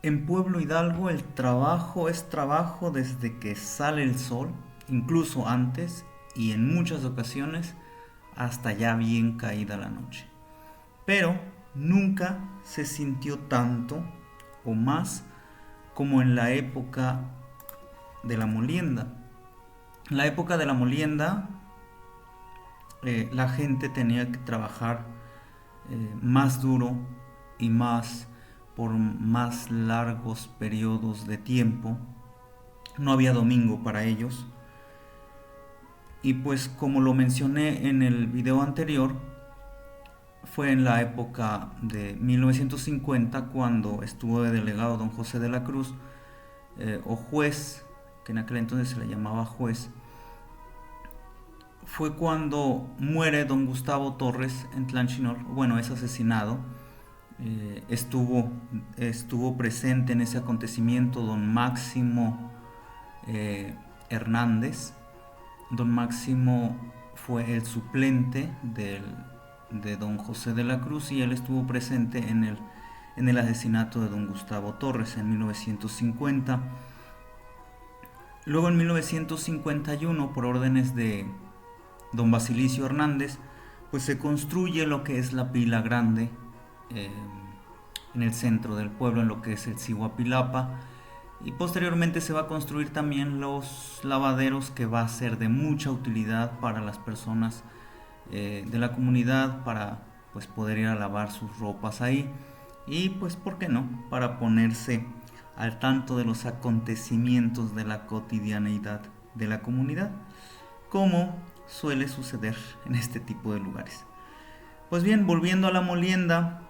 En Pueblo Hidalgo el trabajo es trabajo desde que sale el sol, incluso antes y en muchas ocasiones hasta ya bien caída la noche. Pero nunca se sintió tanto o más como en la época de la molienda. En la época de la molienda la gente tenía que trabajar más duro y más por más largos periodos de tiempo. No había domingo para ellos. Y pues como lo mencioné en el video anterior, fue en la época de 1950 cuando estuvo de delegado don José de la Cruz, o juez, que en aquel entonces se le llamaba juez. Fue cuando muere don Gustavo Torres en Tlanchinol, bueno, es asesinado. Estuvo presente en ese acontecimiento don Máximo Hernández. Don Máximo fue el suplente de don José de la Cruz y él estuvo presente en el asesinato de don Gustavo Torres en 1950. Luego en 1951, por órdenes de don Basilicio Hernández, pues se construye lo que es la pila grande eh, en el centro del pueblo, en lo que es el Cihuapilapa, y posteriormente se va a construir también los lavaderos, que va a ser de mucha utilidad para las personas de la comunidad, para pues poder ir a lavar sus ropas ahí y pues por qué no, para ponerse al tanto de los acontecimientos de la cotidianeidad de la comunidad, como suele suceder en este tipo de lugares. Pues bien, volviendo a la molienda,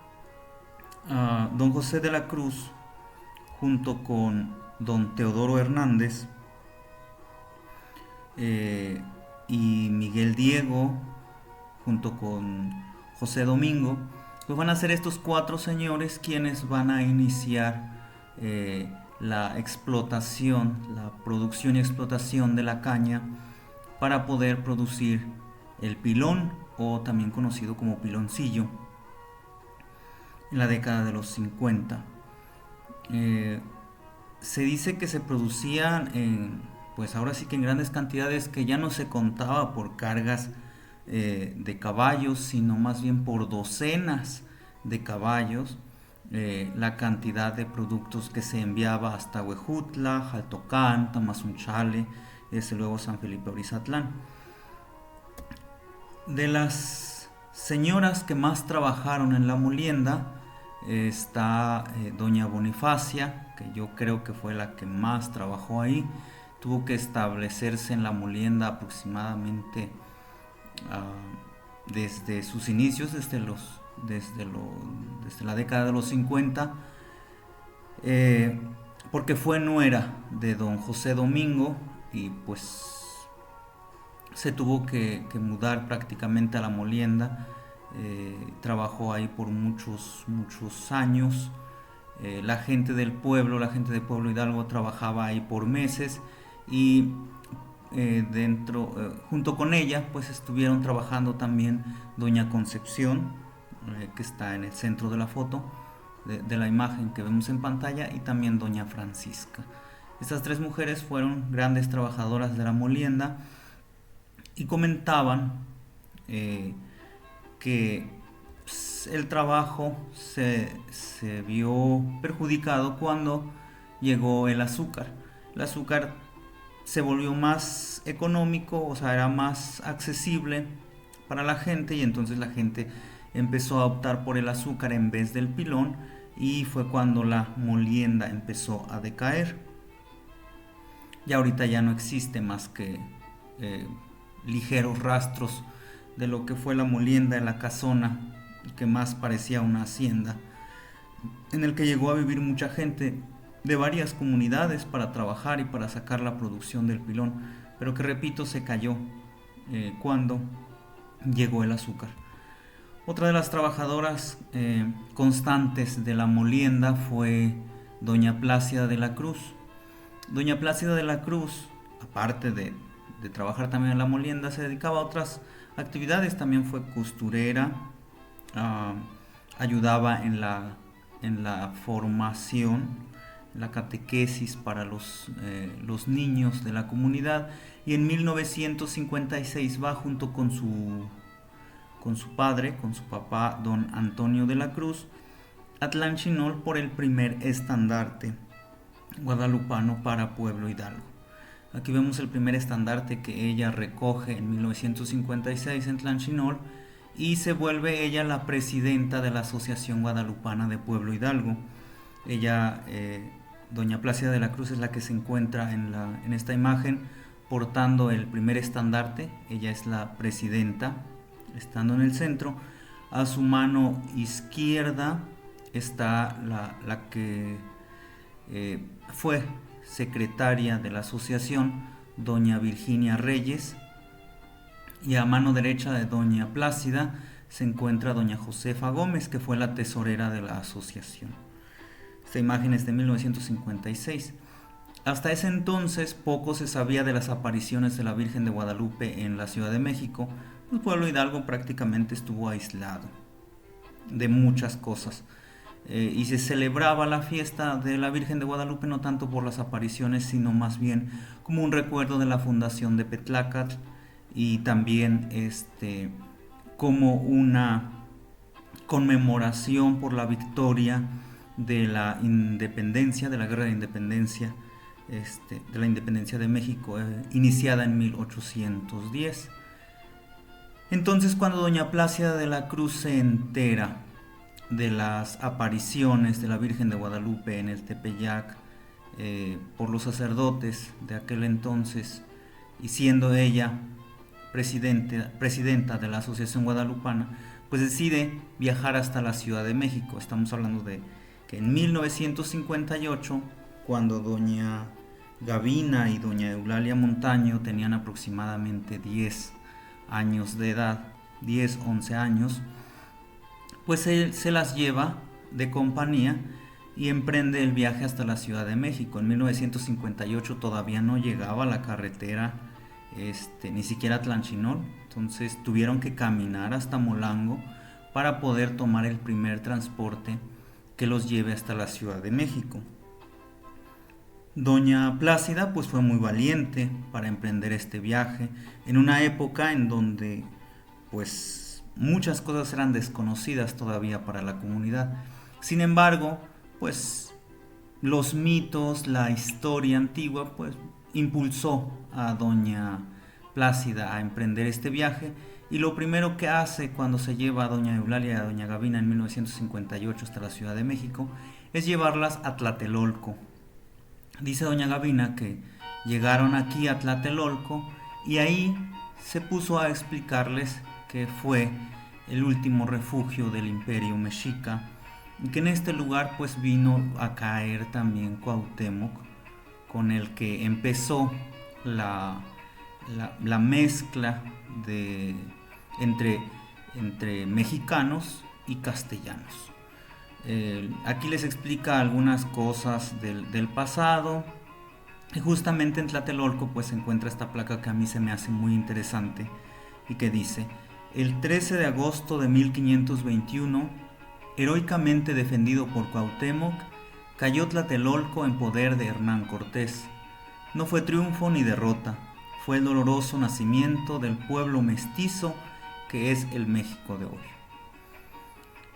don José de la Cruz junto con don Teodoro Hernández y Miguel Diego junto con José Domingo, pues van a ser estos cuatro señores quienes van a iniciar la explotación, la producción y explotación de la caña para poder producir el pilón, o también conocido como piloncillo, en la década de los 50. Se dice que se producían pues ahora sí que en grandes cantidades, que ya no se contaba por cargas de caballos, sino más bien por docenas de caballos, la cantidad de productos que se enviaba hasta Huejutla, Jaltocán, Tamazunchale, desde luego San Felipe Orizatlán. De las señoras que más trabajaron en la molienda está doña Bonifacia, que yo creo que fue la que más trabajó ahí. Tuvo que establecerse en la molienda aproximadamente desde sus inicios, desde la década de los 50, porque fue nuera de don José Domingo y pues se tuvo que mudar prácticamente a la molienda. Trabajó ahí por muchos años. La gente del pueblo, la gente de Pueblo Hidalgo trabajaba ahí por meses y junto con ella pues estuvieron trabajando también doña Concepción, que está en el centro de la foto, de la imagen que vemos en pantalla, y también doña Francisca. Estas tres mujeres fueron grandes trabajadoras de la molienda y comentaban que el trabajo se vio perjudicado cuando llegó el azúcar. El azúcar se volvió más económico, o sea, era más accesible para la gente, y entonces la gente empezó a optar por el azúcar en vez del pilón, y fue cuando la molienda empezó a decaer. Y ahorita ya no existe más que ligeros rastros de lo que fue la molienda en la casona, que más parecía una hacienda, en el que llegó a vivir mucha gente de varias comunidades para trabajar y para sacar la producción del pilón, pero que repito, se cayó cuando llegó el azúcar. Otra de las trabajadoras constantes de la molienda fue doña Plácida de la Cruz. Doña Plácida de la Cruz, aparte de trabajar también en la molienda, se dedicaba a otras actividades. También fue costurera, ayudaba en la formación la catequesis para los niños de la comunidad, y en 1956 va junto con su padre, con su papá, don Antonio de la Cruz, a Tlanchinol por el primer estandarte guadalupano para Pueblo Hidalgo. Aquí vemos el primer estandarte que ella recoge en 1956 en Tlanchinol, y se vuelve ella la presidenta de la Asociación Guadalupana de Pueblo Hidalgo. Ella, doña Plácida de la Cruz, es la que se encuentra en esta imagen portando el primer estandarte. Ella es la presidenta, estando en el centro. A su mano izquierda está la que fue secretaria de la asociación, doña Virginia Reyes, y a mano derecha de doña Plácida se encuentra doña Josefa Gómez, que fue la tesorera de la asociación. Esta imagen es de 1956. Hasta ese entonces poco se sabía de las apariciones de la Virgen de Guadalupe en la Ciudad de México. El pueblo Hidalgo prácticamente estuvo aislado de muchas cosas. Y se celebraba la fiesta de la Virgen de Guadalupe no tanto por las apariciones, sino más bien como un recuerdo de la fundación de Petlácatl, y también como una conmemoración por la victoria de la independencia, de la guerra de independencia, de la independencia de México, iniciada en 1810. Entonces, cuando doña Plácida de la Cruz se entera de las apariciones de la Virgen de Guadalupe en el Tepeyac por los sacerdotes de aquel entonces, y siendo ella presidenta de la Asociación Guadalupana, pues decide viajar hasta la Ciudad de México. Estamos hablando de que en 1958, cuando doña Gavina y doña Eulalia Montaño tenían aproximadamente 10 años de edad, 10, 11 años, pues él se las lleva de compañía y emprende el viaje hasta la Ciudad de México. En 1958 todavía no llegaba la carretera, ni siquiera a Tlanchinol, entonces tuvieron que caminar hasta Molango para poder tomar el primer transporte que los lleve hasta la Ciudad de México. Doña Plácida pues fue muy valiente para emprender este viaje en una época en donde pues muchas cosas eran desconocidas todavía para la comunidad. Sin embargo, pues los mitos, la historia antigua pues impulsó a doña Plácida a emprender este viaje, y lo primero que hace cuando se lleva a doña Eulalia y a doña Gavina en 1958 hasta la Ciudad de México es llevarlas a Tlatelolco. Dice doña Gavina que llegaron aquí a Tlatelolco y ahí se puso a explicarles que fue el último refugio del Imperio Mexica, y que en este lugar pues vino a caer también Cuauhtémoc, con el que empezó la mezcla entre mexicanos y castellanos. Aquí les explica algunas cosas del pasado, y justamente en Tlatelolco pues se encuentra esta placa que a mí se me hace muy interesante y que dice: el 13 de agosto de 1521, heroicamente defendido por Cuauhtémoc, cayó Tlatelolco en poder de Hernán Cortés. No fue triunfo ni derrota, fue el doloroso nacimiento del pueblo mestizo que es el México de hoy.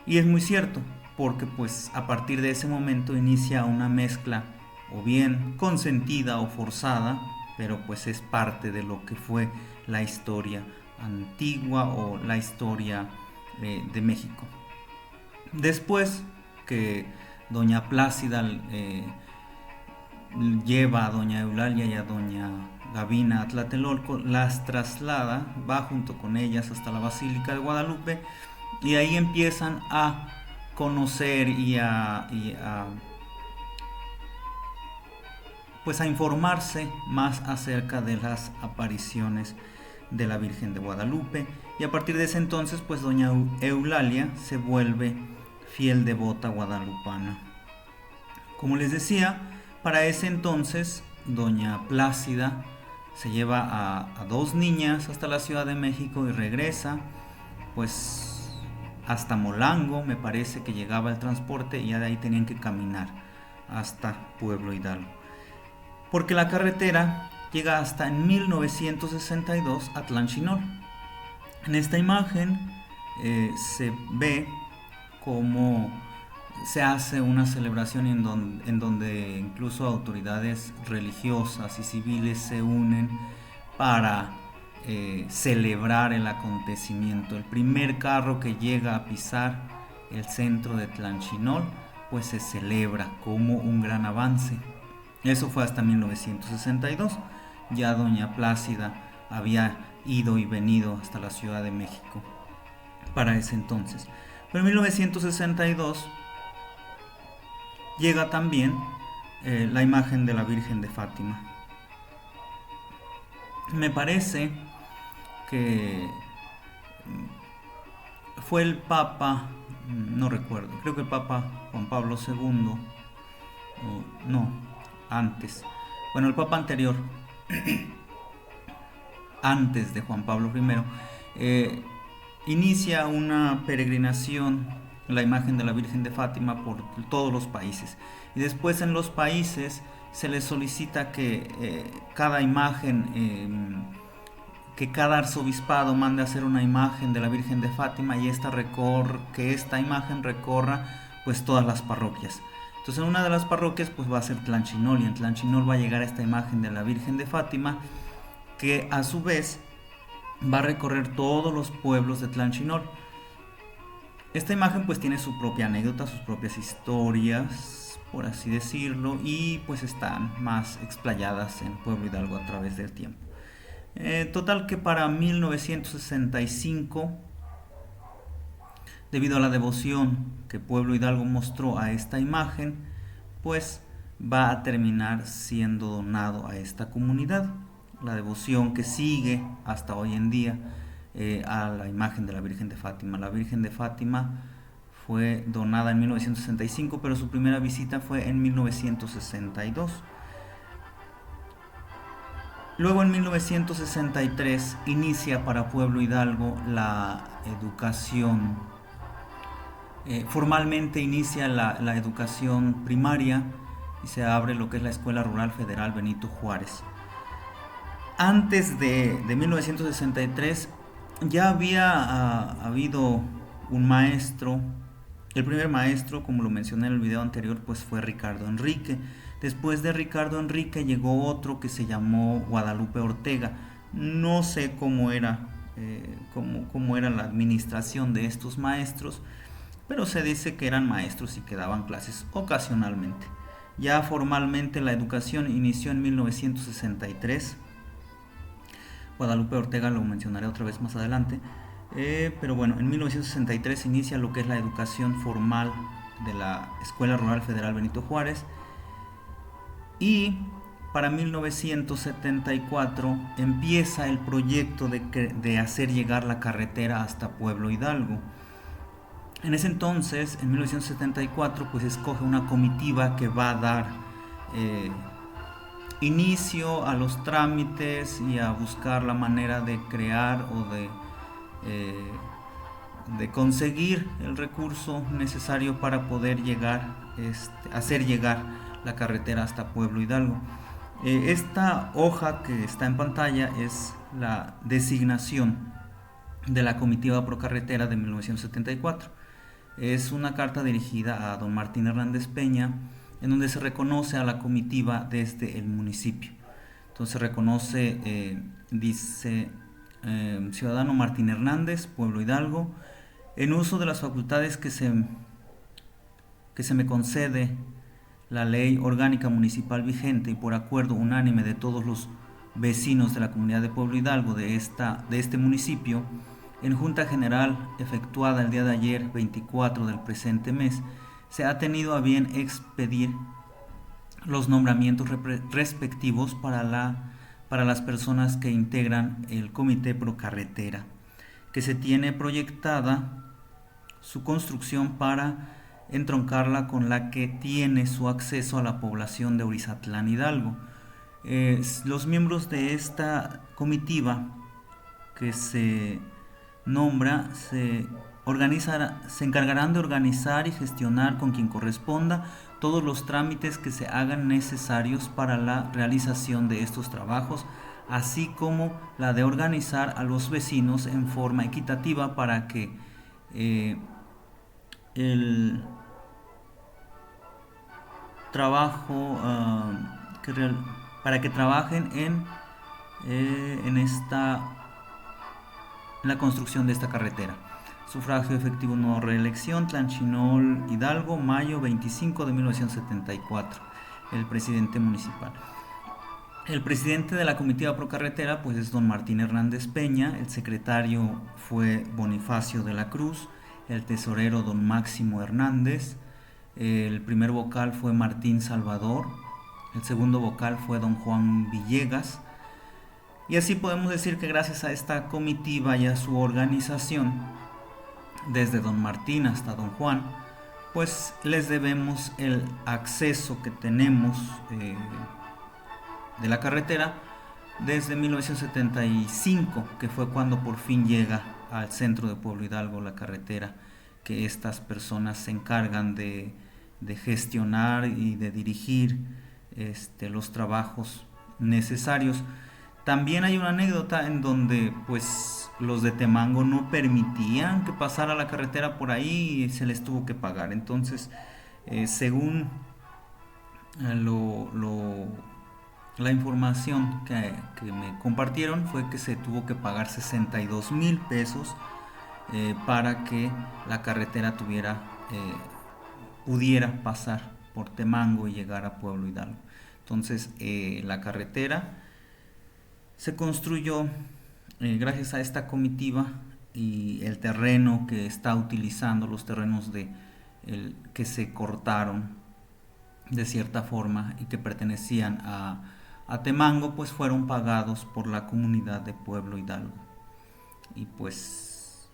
Y es muy cierto, porque pues a partir de ese momento inicia una mezcla, o bien consentida o forzada, pero pues es parte de lo que fue la historia antigua o la historia de México. Después que doña Plácida lleva a doña Eulalia y a doña Gavina a Tlatelolco, las traslada, va junto con ellas hasta la Basílica de Guadalupe, y ahí empiezan a conocer y a informarse más acerca de las apariciones de la Virgen de Guadalupe, y a partir de ese entonces pues doña Eulalia se vuelve fiel devota guadalupana. Como les decía, para ese entonces doña Plácida se lleva a dos niñas hasta la Ciudad de México y regresa pues hasta Molango, me parece que llegaba el transporte, y ya de ahí tenían que caminar hasta Pueblo Hidalgo. Porque la carretera llega hasta en 1962 a Tlanchinol. En esta imagen se ve cómo se hace una celebración en donde incluso autoridades religiosas y civiles se unen para celebrar el acontecimiento. El primer carro que llega a pisar el centro de Tlanchinol pues se celebra como un gran avance. Eso fue hasta 1962. Ya doña Plácida había ido y venido hasta la Ciudad de México para ese entonces. Pero en 1962 llega también la imagen de la Virgen de Fátima. Me parece que fue el Papa, no recuerdo, creo que el Papa Juan Pablo II, no, antes, bueno, el Papa anterior, antes de Juan Pablo I, inicia una peregrinación, la imagen de la Virgen de Fátima, por todos los países. Y después en los países se les solicita que cada imagen, que cada arzobispado mande a hacer una imagen de la Virgen de Fátima y que esta imagen recorra pues todas las parroquias. Entonces en una de las parroquias pues va a ser Tlanchinol, y en Tlanchinol va a llegar esta imagen de la Virgen de Fátima, que a su vez va a recorrer todos los pueblos de Tlanchinol. Esta imagen pues tiene su propia anécdota, sus propias historias, por así decirlo, y pues están más explayadas en Pueblo Hidalgo a través del tiempo. Total que para 1965, debido a la devoción que Pueblo Hidalgo mostró a esta imagen, pues va a terminar siendo donado a esta comunidad. La devoción que sigue hasta hoy en día a la imagen de la Virgen de Fátima. La Virgen de Fátima fue donada en 1965, pero su primera visita fue en 1962. Luego en 1963 inicia para Pueblo Hidalgo la educación. Formalmente inicia la educación primaria y se abre lo que es la Escuela Rural Federal Benito Juárez. Antes de 1963 ya había habido un maestro. El primer maestro, como lo mencioné en el video anterior, pues fue Ricardo Enrique. Después de Ricardo Enrique llegó otro que se llamó Guadalupe Ortega. No sé cómo era la administración de estos maestros, pero se dice que eran maestros y que daban clases ocasionalmente. Ya formalmente la educación inició en 1963. Guadalupe Ortega lo mencionaré otra vez más adelante. Pero bueno, en 1963 inicia lo que es la educación formal de la Escuela Rural Federal Benito Juárez. Y para 1974 empieza el proyecto de hacer llegar la carretera hasta Pueblo Hidalgo. En ese entonces, en 1974, pues escoge una comitiva que va a dar inicio a los trámites y a buscar la manera de crear o de conseguir el recurso necesario para poder hacer llegar la carretera hasta Pueblo Hidalgo. Esta hoja que está en pantalla es la designación de la comitiva pro carretera de 1974. Es una carta dirigida a don Martín Hernández Peña, en donde se reconoce a la comitiva desde el municipio. Entonces se reconoce, dice, ciudadano Martín Hernández, Pueblo Hidalgo, en uso de las facultades que se me concede la ley orgánica municipal vigente y por acuerdo unánime de todos los vecinos de la comunidad de Pueblo Hidalgo de este municipio, en Junta General efectuada el día de ayer, 24 del presente mes, se ha tenido a bien expedir los nombramientos respectivos para las personas que integran el Comité Pro Carretera, que se tiene proyectada su construcción para entroncarla con la que tiene su acceso a la población de Orizatlán Hidalgo. Los miembros de esta comitiva que se nombra se se encargarán de organizar y gestionar con quien corresponda todos los trámites que se hagan necesarios para la realización de estos trabajos, así como la de organizar a los vecinos en forma equitativa para que el trabajo para que trabajen en la construcción de esta carretera. Sufragio efectivo no reelección, Tlanchinol Hidalgo, mayo 25 de 1974. El presidente municipal. El presidente de la comitiva pro carretera pues es don Martín Hernández Peña, el secretario fue Bonifacio de la Cruz, el tesorero don Máximo Hernández, el primer vocal fue Martín Salvador, el segundo vocal fue don Juan Villegas, y así podemos decir que gracias a esta comitiva y a su organización, desde don Martín hasta don Juan, pues les debemos el acceso que tenemos de la carretera desde 1975, que fue cuando por fin llega al centro de Pueblo Hidalgo la carretera, que estas personas se encargan de gestionar y de dirigir los trabajos necesarios. También hay una anécdota en donde pues los de Temango no permitían que pasara la carretera por ahí y se les tuvo que pagar. Entonces, según la información que me compartieron, fue que se tuvo que pagar 62,000 pesos para que la carretera pudiera pasar por Temango y llegar a Pueblo Hidalgo. Entonces, la carretera se construyó gracias a esta comitiva, y el terreno que está utilizando, los terrenos que se cortaron de cierta forma y que pertenecían a Temango, pues fueron pagados por la comunidad de Pueblo Hidalgo. Y pues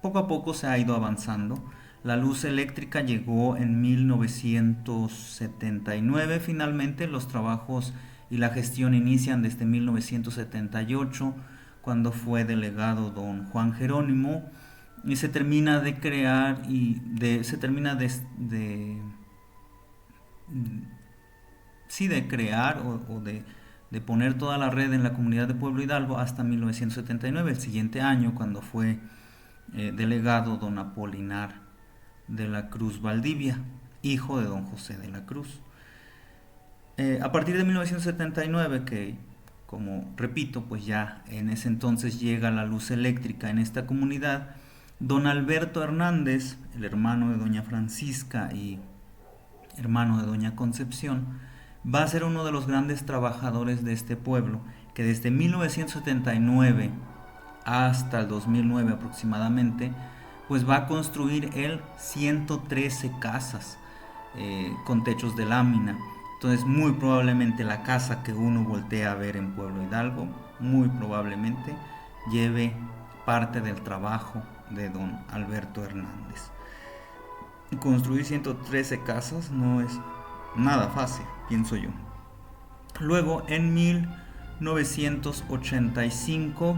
poco a poco se ha ido avanzando. La luz eléctrica llegó en 1979 finalmente. Los trabajos y la gestión inician desde 1978, cuando fue delegado don Juan Jerónimo, y se termina de crear de poner toda la red en la comunidad de Pueblo Hidalgo hasta 1979, el siguiente año, cuando fue delegado don Apolinar de la Cruz Valdivia, hijo de don José de la Cruz. A partir de 1979, que como repito, pues ya en ese entonces llega la luz eléctrica en esta comunidad, don Alberto Hernández, el hermano de doña Francisca y hermano de doña Concepción, va a ser uno de los grandes trabajadores de este pueblo, que desde 1979 hasta el 2009 aproximadamente, pues va a construir él 113 casas con techos de lámina. Entonces, muy probablemente la casa que uno voltea a ver en Pueblo Hidalgo, muy probablemente lleve parte del trabajo de don Alberto Hernández. Construir 113 casas no es nada fácil, pienso yo. Luego, en 1985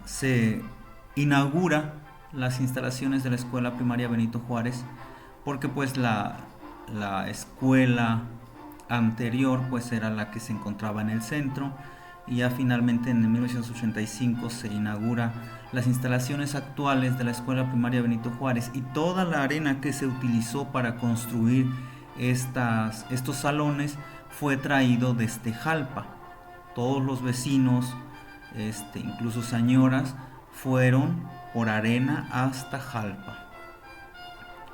se inaugura las instalaciones de la escuela primaria Benito Juárez, porque pues la escuela anterior pues era la que se encontraba en el centro, y ya finalmente en 1985 se inaugura las instalaciones actuales de la escuela primaria Benito Juárez, y toda la arena que se utilizó para construir estos salones fue traído desde Jalpa. Todos los vecinos, incluso señoras, fueron por arena hasta Jalpa,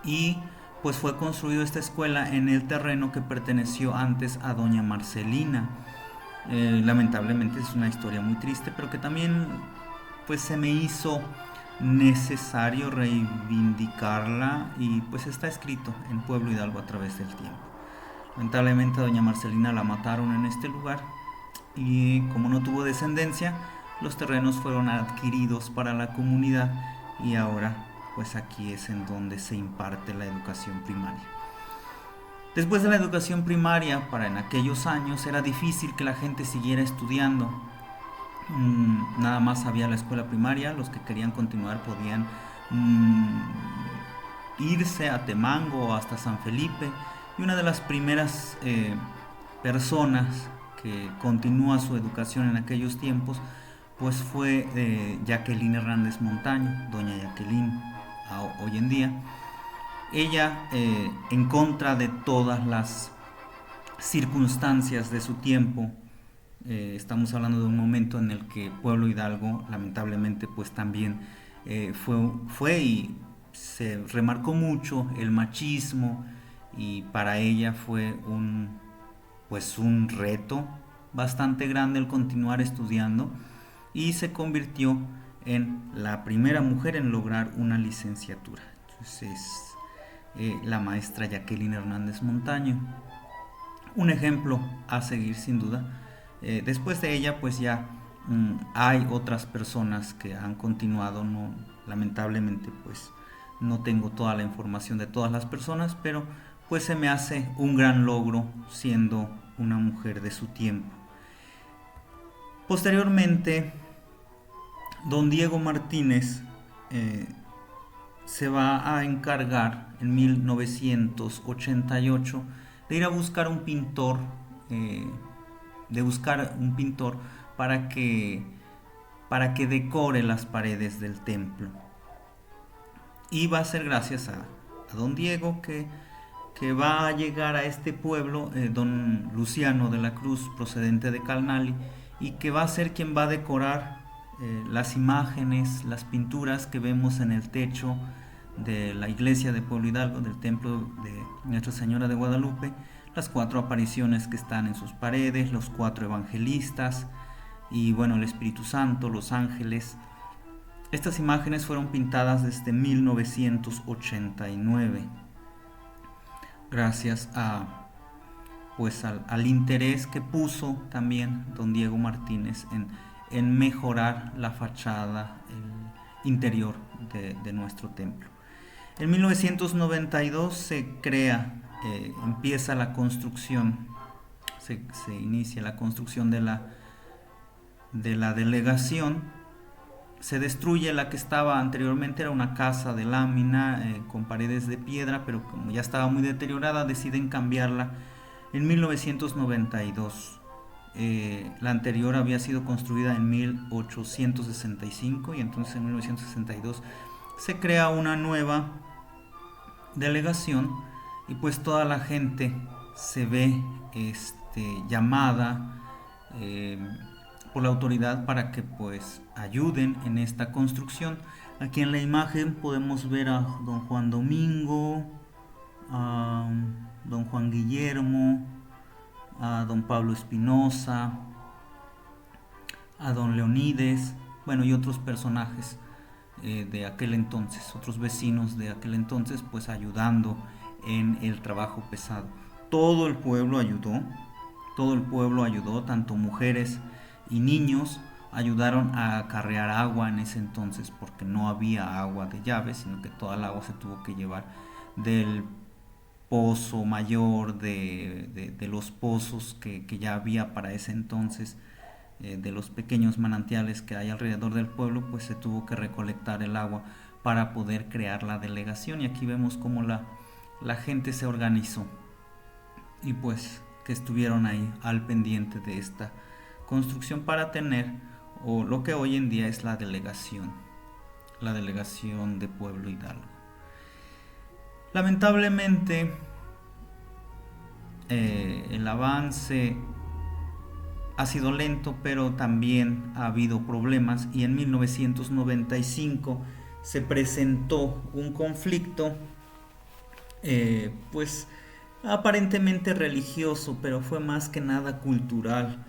y pues fue construida esta escuela en el terreno que perteneció antes a doña Marcelina. Lamentablemente es una historia muy triste, pero que también pues se me hizo necesario reivindicarla, y pues está escrito en Pueblo Hidalgo a través del tiempo. Lamentablemente a doña Marcelina la mataron en este lugar, y como no tuvo descendencia, los terrenos fueron adquiridos para la comunidad, y ahora pues aquí es en donde se imparte la educación primaria. Después de la educación primaria, para en aquellos años era difícil que la gente siguiera estudiando, Nada más había la escuela primaria, los que querían continuar podían mm, irse a Temango o hasta San Felipe. Y una de las primeras personas que continúa su educación en aquellos tiempos pues fue Jacqueline Hernández Montaño, doña Jacqueline hoy en día. Ella, en contra de todas las circunstancias de su tiempo, estamos hablando de un momento en el que Pueblo Hidalgo lamentablemente pues también fue y se remarcó mucho el machismo, y para ella fue un reto bastante grande el continuar estudiando, y se convirtió en la primera mujer en lograr una licenciatura. Entonces, la maestra Jacqueline Hernández Montaño, un ejemplo a seguir sin duda. Después de ella pues ya hay otras personas que han continuado. No, lamentablemente pues no tengo toda la información de todas las personas, pero pues se me hace un gran logro siendo una mujer de su tiempo. Posteriormente, don Diego Martínez se va a encargar en 1988 de ir a buscar un pintor, eh, de buscar un pintor para que decore las paredes del templo. Y va a ser gracias a don Diego que va a llegar a este pueblo, don Luciano de la Cruz, procedente de Calnali, y que va a ser quien va a decorar las imágenes, las pinturas que vemos en el techo de la iglesia de Pueblo Hidalgo, del templo de Nuestra Señora de Guadalupe, las 4 apariciones que están en sus paredes, los 4 evangelistas y bueno, el Espíritu Santo, los ángeles. Estas imágenes fueron pintadas desde 1989, gracias al interés que puso también don Diego Martínez en mejorar la fachada, el interior de nuestro templo. En 1992 se crea, empieza la construcción, se inicia la construcción de la delegación. Se destruye la que estaba anteriormente, era una casa de lámina con paredes de piedra, pero como ya estaba muy deteriorada deciden cambiarla en 1992. La anterior había sido construida en 1865 y entonces en 1962 se crea una nueva delegación, y pues toda la gente se ve llamada por la autoridad para que pues ayuden en esta construcción. Aquí en la imagen podemos ver a don Juan Domingo, a don Juan Guillermo, a don Pablo Espinosa, a don Leonides, bueno, y otros personajes de aquel entonces, otros vecinos de aquel entonces, pues ayudando en el trabajo pesado. Todo el pueblo ayudó, tanto mujeres y niños ayudaron a acarrear agua en ese entonces, porque no había agua de llave, sino que toda el agua se tuvo que llevar del pozo mayor, de los pozos que ya había para ese entonces, de los pequeños manantiales que hay alrededor del pueblo, pues se tuvo que recolectar el agua para poder crear la delegación. Y aquí vemos cómo la gente se organizó y pues que estuvieron ahí al pendiente de esta construcción para tener lo que hoy en día es la delegación de Pueblo Hidalgo. Lamentablemente el avance ha sido lento, pero también ha habido problemas, y en 1995 se presentó un conflicto pues aparentemente religioso, pero fue más que nada cultural,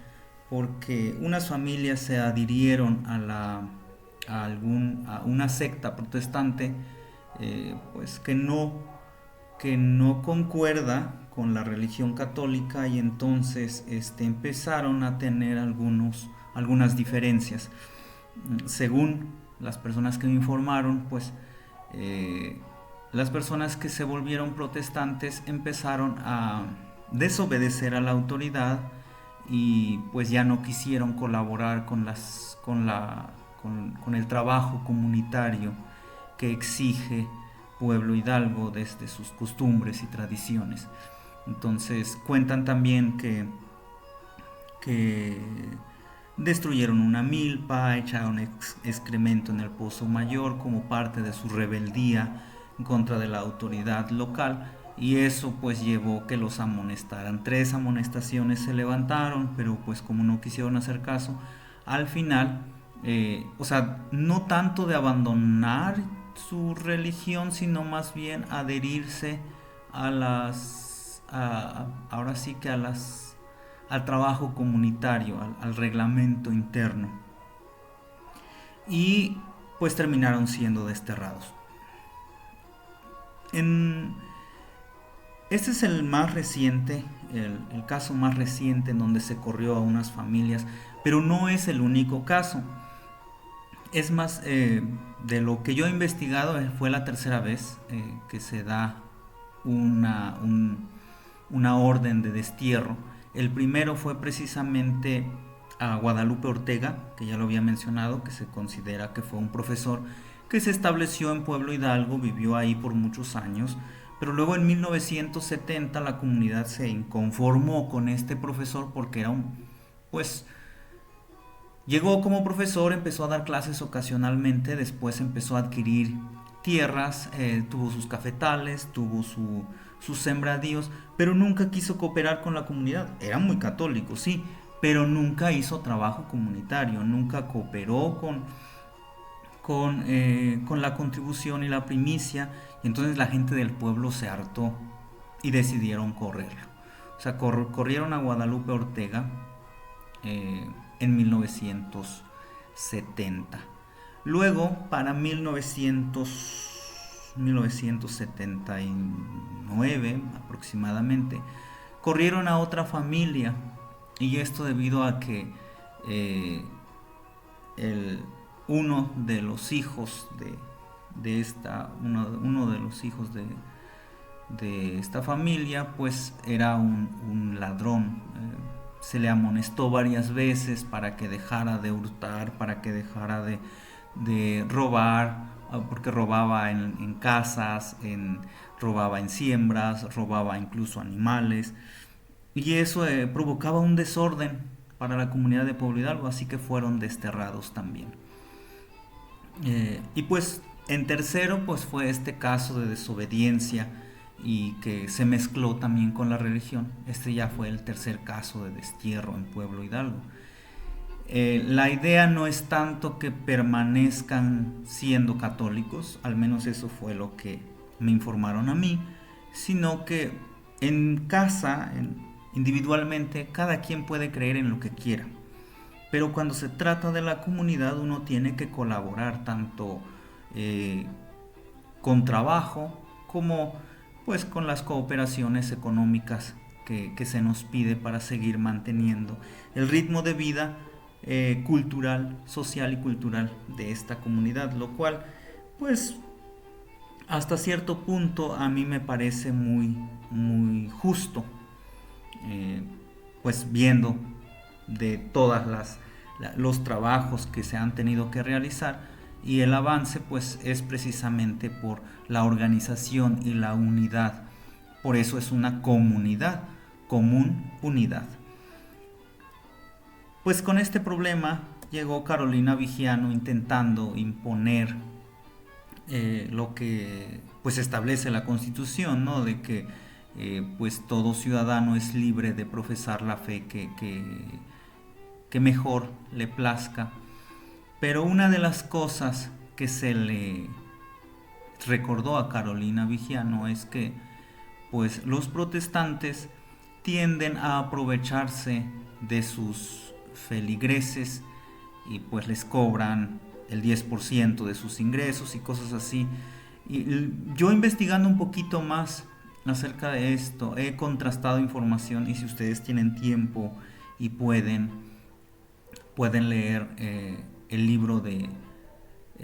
porque unas familias se adhirieron a una secta protestante pues que no concuerda con la religión católica, y entonces empezaron a tener algunas diferencias. Según las personas que me informaron, pues las personas que se volvieron protestantes empezaron a desobedecer a la autoridad y pues ya no quisieron colaborar con el trabajo comunitario que exige Pueblo Hidalgo desde sus costumbres y tradiciones. Entonces cuentan también que destruyeron una milpa, echaron excremento en el Pozo Mayor como parte de su rebeldía en contra de la autoridad local, y eso pues llevó que los amonestaran. 3 amonestaciones se levantaron, pero pues como no quisieron hacer caso, al final, o sea, no tanto de abandonar su religión, sino más bien adherirse a ahora sí que al trabajo comunitario, al reglamento interno. Y pues terminaron siendo desterrados. En, este es el más reciente, el caso más reciente en donde se corrió a unas familias, pero no es el único caso. Es más, de lo que yo he investigado, fue la tercera vez que se da una orden de destierro. El primero fue precisamente a Guadalupe Ortega, que ya lo había mencionado, que se considera que fue un profesor que se estableció en Pueblo Hidalgo, vivió ahí por muchos años, pero luego en 1970 la comunidad se inconformó con este profesor porque era pues llegó como profesor, empezó a dar clases ocasionalmente, después empezó a adquirir tierras, tuvo sus cafetales, tuvo sus sembradíos, pero nunca quiso cooperar con la comunidad. Era muy católico, sí, pero nunca hizo trabajo comunitario, nunca cooperó con la contribución y la primicia, y entonces la gente del pueblo se hartó y decidieron correrlo. O sea, corrieron a Guadalupe Ortega en 1970. Luego, para 1979 aproximadamente, corrieron a otra familia, y esto debido a que eh, el, uno de los hijos de esta, uno de los hijos de esta familia, pues era un ladrón. Se le amonestó varias veces para que dejara de hurtar, para que dejara de robar, porque robaba en casas, robaba en siembras, robaba incluso animales, y eso provocaba un desorden para la comunidad de Pueblo Hidalgo, así que fueron desterrados también. Y pues en tercero pues fue este caso de desobediencia y que se mezcló también con la religión. Este ya fue el tercer caso de destierro en Pueblo Hidalgo. La idea no es tanto que permanezcan siendo católicos, al menos eso fue lo que me informaron a mí, sino que en casa, individualmente, cada quien puede creer en lo que quiera. Pero cuando se trata de la comunidad, uno tiene que colaborar tanto con trabajo como pues con las cooperaciones económicas que se nos pide para seguir manteniendo el ritmo de vida cultural, social y cultural de esta comunidad, lo cual pues hasta cierto punto a mí me parece muy justo, eh, pues viendo de todas los trabajos que se han tenido que realizar, y el avance pues es precisamente por la organización y la unidad. Por eso es una comunidad, común unidad. Pues con este problema llegó Carolina Vigiano intentando imponer lo que pues establece la Constitución, ¿no? De que pues todo ciudadano es libre de profesar la fe que mejor le plazca. Pero una de las cosas que se le recordó a Carolina Vigiano es que pues los protestantes tienden a aprovecharse de sus feligreses y pues les cobran el 10% de sus ingresos y cosas así. Y yo, investigando un poquito más acerca de esto, he contrastado información, y si ustedes tienen tiempo y pueden leer el libro de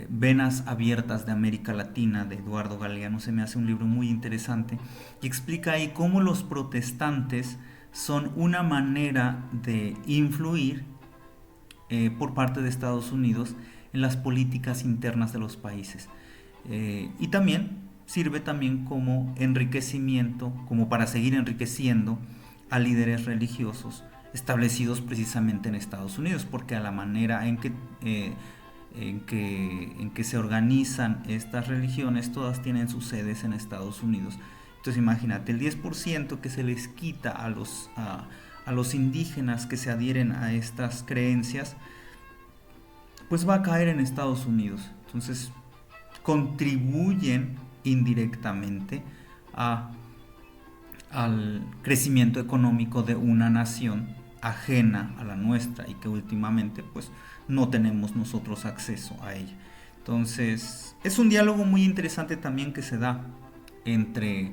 Venas Abiertas de América Latina de Eduardo Galeano. Se me hace un libro muy interesante y explica ahí cómo los protestantes son una manera de influir por parte de Estados Unidos en las políticas internas de los países. Y también sirve también como enriquecimiento, como para seguir enriqueciendo a líderes religiosos establecidos precisamente en Estados Unidos, porque a la manera en que se organizan estas religiones, todas tienen sus sedes en Estados Unidos. Entonces imagínate, el 10% que se les quita a los indígenas que se adhieren a estas creencias, pues va a caer en Estados Unidos. Entonces contribuyen indirectamente al crecimiento económico de una nación ajena a la nuestra y que últimamente pues no tenemos nosotros acceso a ella. Entonces es un diálogo muy interesante también que se da entre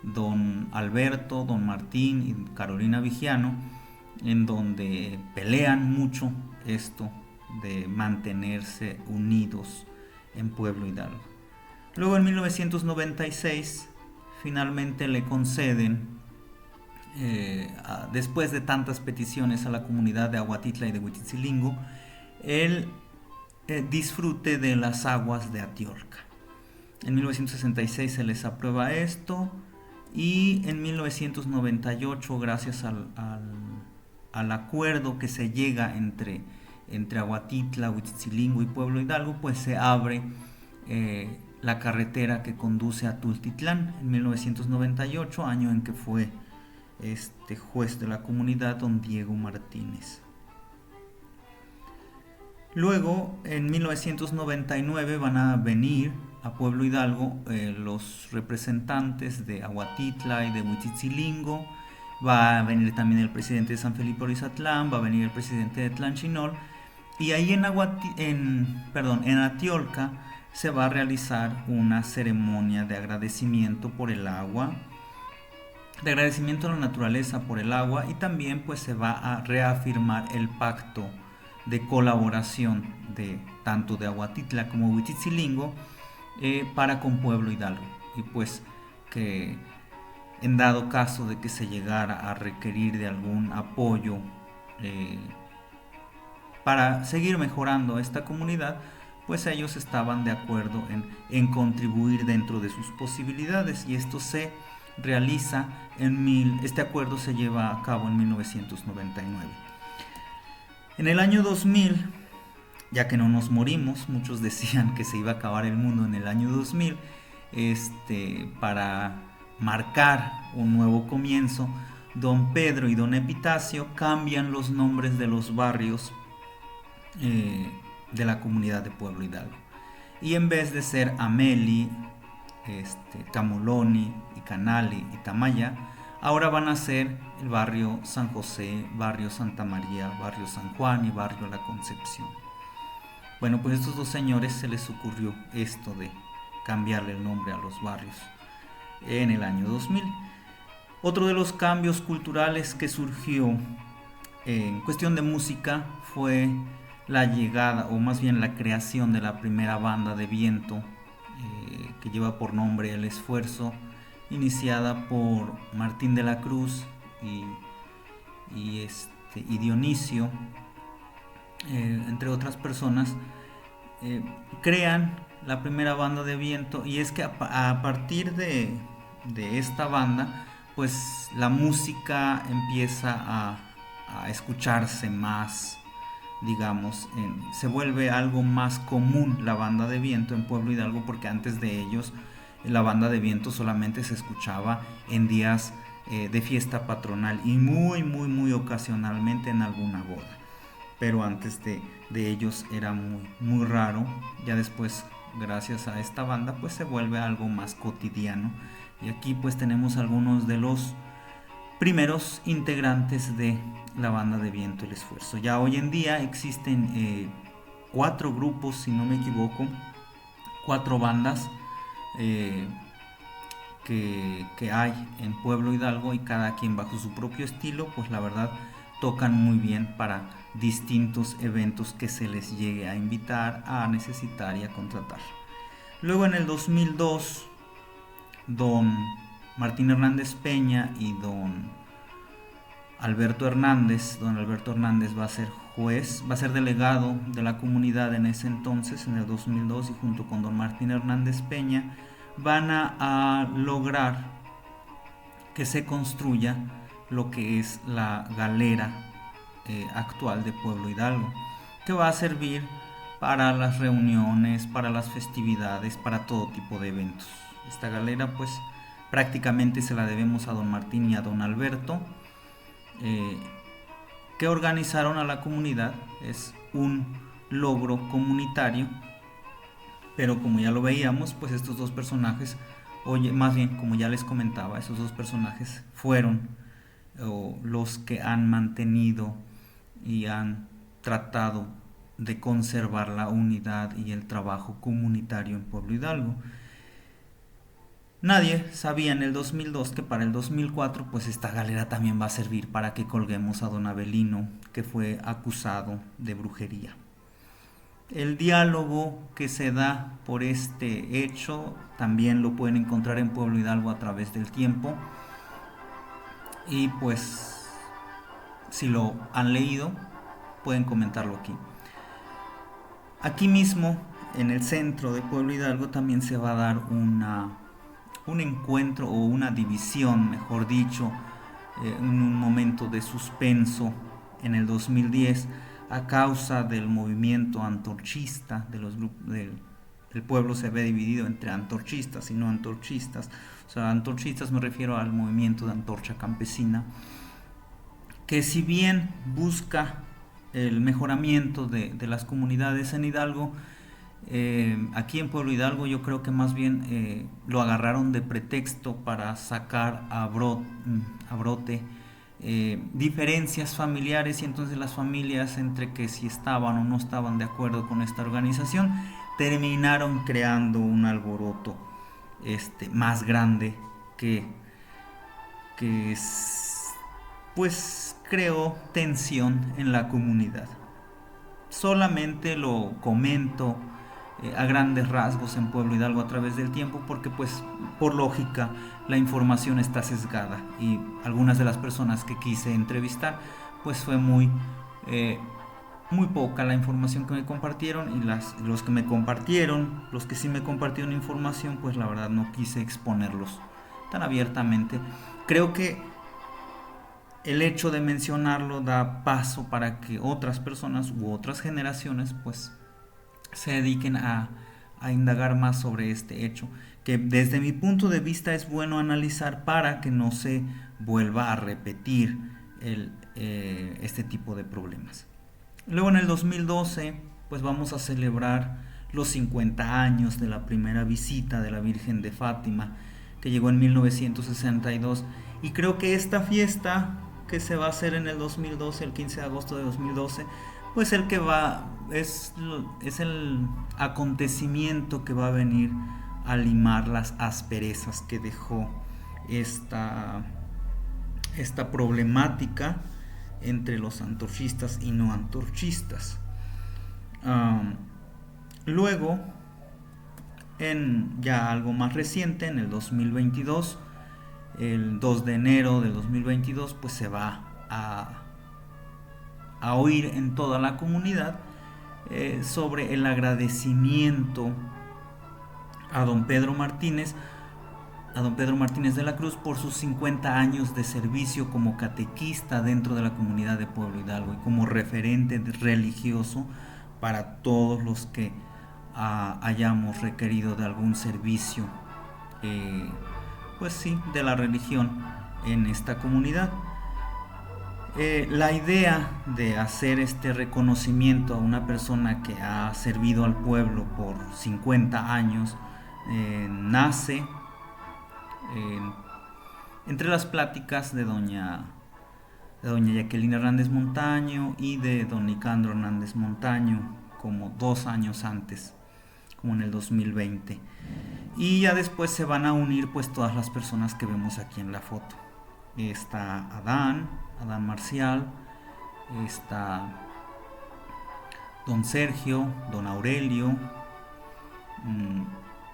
don Alberto, don Martín y Carolina Vigiano, en donde pelean mucho esto de mantenerse unidos en Pueblo Hidalgo. Luego en 1996 finalmente le conceden, después de tantas peticiones a la comunidad de Aguatitla y de Huitzilingo, el disfrute de las aguas de Atiolca. En 1966 se les aprueba esto y en 1998, gracias al acuerdo que se llega entre Aguatitla, Huitzilingo y Pueblo Hidalgo, pues se abre la carretera que conduce a Tultitlán en 1998, año en que fue juez de la comunidad don Diego Martínez. Luego, en 1999 van a venir a Pueblo Hidalgo los representantes de Aguatitla y de Huitzilingo. Va a venir también el presidente de San Felipe Orizatlán, va a venir el presidente de Tlanchinol, y ahí en Atiolca se va a realizar una ceremonia de agradecimiento por el agua, de agradecimiento a la naturaleza por el agua, y también pues se va a reafirmar el pacto de colaboración de tanto de Aguatitla como Huitzilingo para con Pueblo Hidalgo, y pues que en dado caso de que se llegara a requerir de algún apoyo para seguir mejorando esta comunidad, pues ellos estaban de acuerdo en contribuir dentro de sus posibilidades, y esto se realiza este acuerdo se lleva a cabo en 1999. En el año 2000, ya que no nos morimos, muchos decían que se iba a acabar el mundo en el año 2000, para marcar un nuevo comienzo, don Pedro y don Epitacio cambian los nombres de los barrios de la comunidad de Pueblo Hidalgo, y en vez de ser Ameli, Camoloni y Canali y Tamaya, ahora van a ser el barrio San José, barrio Santa María, barrio San Juan y barrio La Concepción. Bueno, pues a estos dos señores se les ocurrió esto de cambiarle el nombre a los barrios en el año 2000. Otro de los cambios culturales que surgió en cuestión de música fue la llegada, o más bien la creación, de la primera banda de viento que lleva por nombre El Esfuerzo, iniciada por Martín de la Cruz y Dionisio, entre otras personas. Crean la primera banda de viento, y es que a partir de esta banda, pues la música empieza a escucharse más, digamos, se vuelve algo más común la banda de viento en Pueblo Hidalgo, porque antes de ellos la banda de viento solamente se escuchaba en días de fiesta patronal y muy ocasionalmente en alguna boda, pero antes de ellos era muy raro. Ya después, gracias a esta banda, pues se vuelve algo más cotidiano, y aquí pues tenemos algunos de los primeros integrantes de la banda de viento El Esfuerzo. Ya hoy en día existen 4 grupos, si no me equivoco, 4 bandas que hay en Pueblo Hidalgo, y cada quien bajo su propio estilo, pues la verdad tocan muy bien para distintos eventos que se les llegue a invitar, a necesitar y a contratar. Luego en el 2002, don Martín Hernández Peña y don Alberto Hernández. Don Alberto Hernández va a ser juez, va a ser delegado de la comunidad en ese entonces, en el 2002, y junto con don Martín Hernández Peña van a lograr que se construya lo que es la galera actual de Pueblo Hidalgo, que va a servir para las reuniones, para las festividades, para todo tipo de eventos. Esta galera pues prácticamente se la debemos a don Martín y a don Alberto, que organizaron a la comunidad. Es un logro comunitario, pero como ya lo veíamos, pues estos dos personajes, oye, más bien como ya les comentaba, esos dos personajes fueron los que han mantenido y han tratado de conservar la unidad y el trabajo comunitario en Pueblo Hidalgo. Nadie sabía en el 2002 que para el 2004 pues esta galera también va a servir para que colguemos a don Avelino, que fue acusado de brujería. El diálogo que se da por este hecho también lo pueden encontrar en Pueblo Hidalgo a través del tiempo, y pues si lo han leído pueden comentarlo aquí. Aquí mismo en el centro de Pueblo Hidalgo también se va a dar un encuentro, o una división mejor dicho, en un momento de suspenso en el 2010 a causa del movimiento antorchista de los grupos el pueblo. Se ve dividido entre antorchistas y no antorchistas. O sea, antorchistas me refiero al movimiento de Antorcha Campesina, que si bien busca el mejoramiento de las comunidades en Hidalgo, aquí en Pueblo Hidalgo yo creo que más bien lo agarraron de pretexto para sacar a brote diferencias familiares, y entonces las familias, entre que si estaban o no estaban de acuerdo con esta organización, terminaron creando un alboroto más grande que pues creó tensión en la comunidad. Solamente lo comento a grandes rasgos en Pueblo Hidalgo a través del tiempo, porque pues por lógica la información está sesgada, y algunas de las personas que quise entrevistar pues fue muy poca la información que me compartieron, y los que me compartieron, los que sí me compartieron información, pues la verdad no quise exponerlos tan abiertamente. Creo que el hecho de mencionarlo da paso para que otras personas u otras generaciones pues se dediquen a indagar más sobre este hecho, que desde mi punto de vista es bueno analizar para que no se vuelva a repetir este tipo de problemas. Luego en el 2012 pues vamos a celebrar los 50 años de la primera visita de la Virgen de Fátima, que llegó en 1962, y creo que esta fiesta que se va a hacer en el 2012, el 15 de agosto de 2012, pues es el acontecimiento que va a venir a limar las asperezas que dejó esta problemática entre los antorchistas y no antorchistas. Luego, en ya algo más reciente, en el 2022, el 2 de enero del 2022, pues se va a oír en toda la comunidad sobre el agradecimiento a don Pedro Martínez de la Cruz por sus 50 años de servicio como catequista dentro de la comunidad de Pueblo Hidalgo, y como referente religioso para todos los que hayamos requerido de algún servicio pues sí, de la religión en esta comunidad. La idea de hacer este reconocimiento a una persona que ha servido al pueblo por 50 años nace entre las pláticas de doña Jacqueline Hernández Montaño y de don Nicandro Hernández Montaño, como 2 años antes, como en el 2020. Y ya después se van a unir pues todas las personas que vemos aquí en la foto. Está Adán Marcial, está don Sergio, don Aurelio,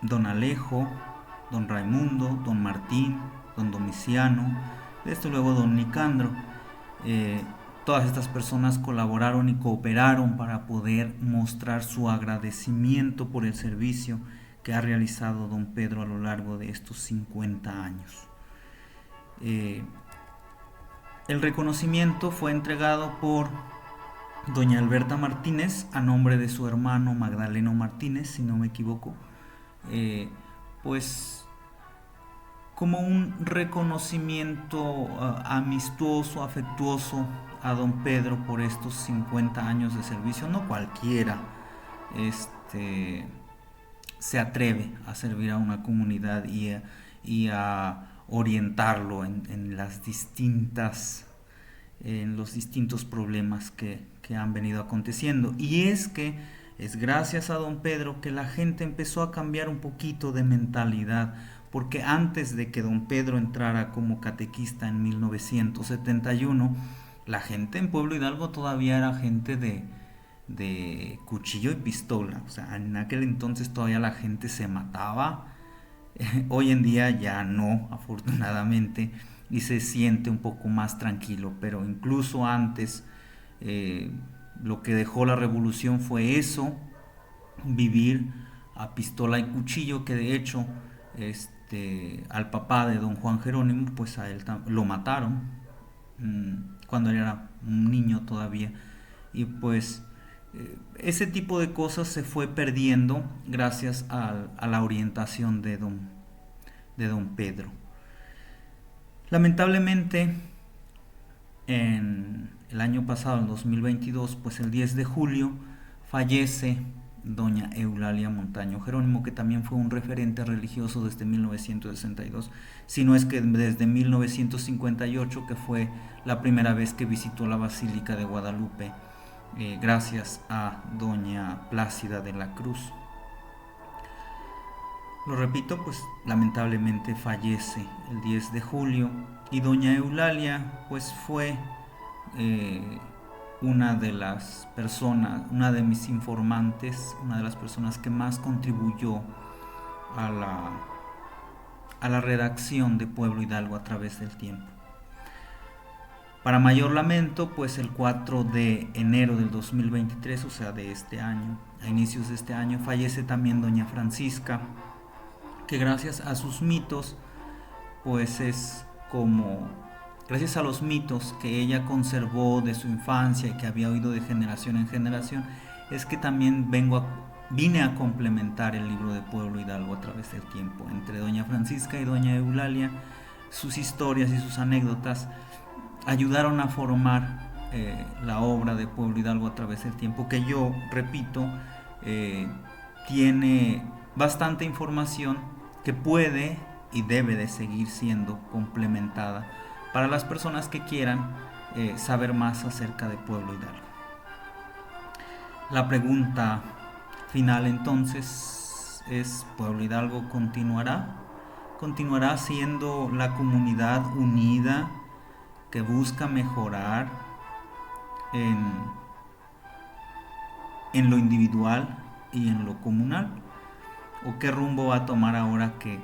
don Alejo, don Raimundo, don Martín, don Domiciano, desde luego don Nicandro. Eh, Todas estas personas colaboraron y cooperaron para poder mostrar su agradecimiento por el servicio que ha realizado don Pedro a lo largo de estos 50 años. Eh, el reconocimiento fue entregado por doña Alberta Martínez a nombre de su hermano Magdaleno Martínez, si no me equivoco, pues como un reconocimiento amistoso, afectuoso a don Pedro por estos 50 años de servicio. No cualquiera se atreve a servir a una comunidad y a orientarlo en los distintos problemas que han venido aconteciendo. Y es que es gracias a don Pedro que la gente empezó a cambiar un poquito de mentalidad, porque antes de que don Pedro entrara como catequista en 1971, la gente en Pueblo Hidalgo todavía era gente de cuchillo y pistola. O sea, en aquel entonces todavía la gente se mataba. Hoy en día ya no, afortunadamente, y se siente un poco más tranquilo, pero incluso antes lo que dejó la revolución fue eso, vivir a pistola y cuchillo, que de hecho al papá de don Juan Jerónimo, pues a él lo mataron cuando él era un niño todavía, y pues ese tipo de cosas se fue perdiendo gracias a la orientación de don Pedro. Lamentablemente, en el año pasado, en 2022, pues el 10 de julio, fallece doña Eulalia Montaño Jerónimo, que también fue un referente religioso desde 1962, si no es que desde 1958, que fue la primera vez que visitó la Basílica de Guadalupe, gracias a doña Plácida de la Cruz. Lo repito, pues lamentablemente fallece el 10 de julio, y doña Eulalia pues fue una de las personas, una de mis informantes, una de las personas que más contribuyó a la redacción de Pueblo Hidalgo a través del tiempo. Para mayor lamento, pues el 4 de enero del 2023, o sea de este año, a inicios de este año, fallece también doña Francisca, que gracias a sus mitos, pues es como, gracias a los mitos que ella conservó de su infancia y que había oído de generación en generación, es que también vine a complementar el libro de Pueblo Hidalgo a través del tiempo. Entre doña Francisca y doña Eulalia, sus historias y sus anécdotas ayudaron a formar la obra de Pueblo Hidalgo a través del tiempo, que yo repito, tiene bastante información que puede y debe de seguir siendo complementada para las personas que quieran saber más acerca de Pueblo Hidalgo. La pregunta final entonces es: ¿Pueblo Hidalgo continuará? ¿Continuará siendo la comunidad unida que busca mejorar en lo individual y en lo comunal? ¿O qué rumbo va a tomar ahora que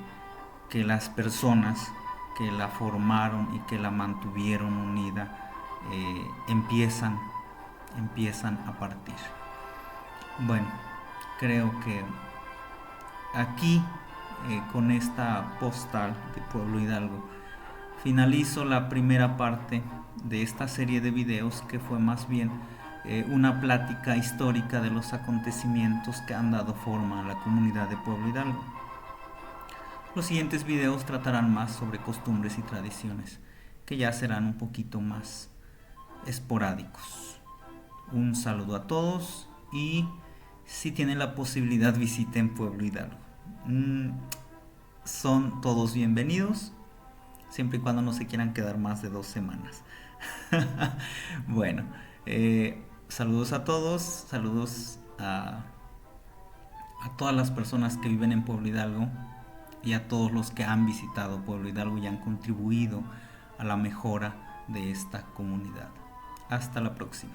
las personas que la formaron y que la mantuvieron unida empiezan a partir? Bueno, creo que aquí con esta postal de Pueblo Hidalgo finalizo la primera parte de esta serie de videos, que fue más bien una plática histórica de los acontecimientos que han dado forma a la comunidad de Pueblo Hidalgo. Los siguientes videos tratarán más sobre costumbres y tradiciones, que ya serán un poquito más esporádicos. Un saludo a todos, y si tienen la posibilidad, visiten Pueblo Hidalgo. Son todos bienvenidos, siempre y cuando no se quieran quedar más de 2 semanas. Bueno, saludos a todos, saludos a todas las personas que viven en Pueblo Hidalgo, y a todos los que han visitado Pueblo Hidalgo y han contribuido a la mejora de esta comunidad. Hasta la próxima.